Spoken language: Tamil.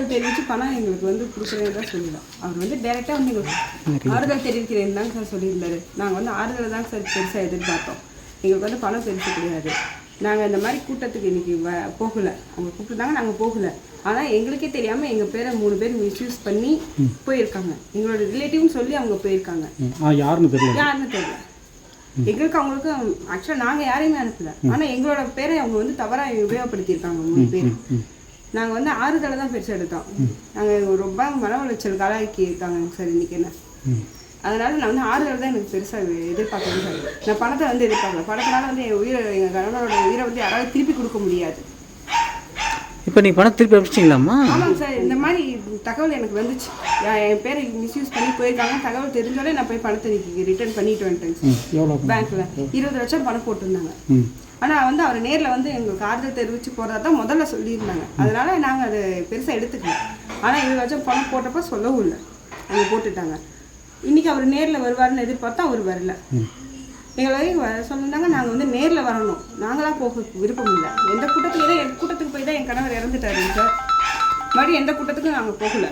ஆறுதல் தெரிவித்து பணம் எங்களுக்கு வந்து கொடுக்குறேன்னு தான் சொல்லலாம். அவர் வந்து டேரெக்டாக வந்து எங்களுக்கு ஆறுதல் தெரிவிக்கிறேன்னு தாங்க சார் சொல்லியிருந்தாரு. நாங்கள் வந்து ஆறுதலை தாங்க சார் பெருசாக எதிர்பார்த்தோம். எங்களுக்கு வந்து பணம் பெருசு கிடையாது. நாங்கள் இந்த மாதிரி கூட்டத்துக்கு இன்றைக்கி போகலை. அவங்க கூப்பிட்டுருந்தாங்க, நாங்கள் போகலை. ஆனால் எங்களுக்கே தெரியாமல் எங்கள் பேரை 3 பேர் மிஸ்யூஸ் பண்ணி போயிருக்காங்க. எங்களோட ரிலேட்டிவ்னு சொல்லி அவங்க போயிருக்காங்க. யாருன்னு தெரியல. எங்களுக்கு அவங்களுக்கும் ஆக்சுவலாக நாங்கள் யாரையுமே அனுப்பலை. ஆனால் எங்களோட பேரை அவங்க வந்து தவறாக உபயோகப்படுத்தியிருக்காங்க 3 பேர். நாங்கள் வந்து ஆறுதலை தான் பெருசாக எடுத்தோம். நாங்கள் ரொம்ப மன உளைச்சல் காலாக்கி இருக்காங்க சார் இன்றைக்கி என்ன. அதனால் நான் வந்து ஆறுதல் தான் எனக்கு பெருசாக எதிர்பார்க்கணும் சார். நான் பணத்தை வந்து எதிர்பார்க்கல. பணத்தினால வந்து எங்கள் கணவனோட உயிரை வந்து யாராவது திருப்பி கொடுக்க முடியாது. இப்போ நீங்கள் பணம் திருப்பி அனுப்பிச்சிங்களாம்மா? ஆமாங்க சார். இந்த மாதிரி தகவல் எனக்கு வந்துச்சு. என் பேரை மிஸ்யூஸ் பண்ணி போயிருக்காங்க. தகவல் தெரிஞ்சாலே நான் போய் பணத்தை ரிட்டர்ன் பண்ணிட்டு வந்துட்டேங்க சார். பேங்க்கில் 20 லட்சம் பணம் போட்டிருந்தாங்க. ஆனால் வந்து அவர் நேரில் வந்து எங்களுக்கு ஆறுதல் தெரிவித்து போகிறதா தான் முதல்ல சொல்லியிருந்தாங்க. அதனால் நாங்கள் அதை பெருசாக எடுத்துக்கல. ஆனால் 20 லட்சம் பணம் போட்டப்போ சொல்லவும் இல்லை, அவங்க போட்டுட்டாங்க. இன்றைக்கி அவர் நேரில் வருவார்னு எதிர்பார்த்தா அவர் வரல. எங்களை சொன்னாங்க நாங்கள் வந்து நேரில் வரணும். நாங்களாம் போக விருப்பம் இல்லை. எந்த கூட்டத்துக்கு கூட்டத்துக்கு போய் தான் என் கணவர் இறந்துட்டாருங்க சார். மறுபடியும் எந்த கூட்டத்துக்கும் நாங்கள் போகலை.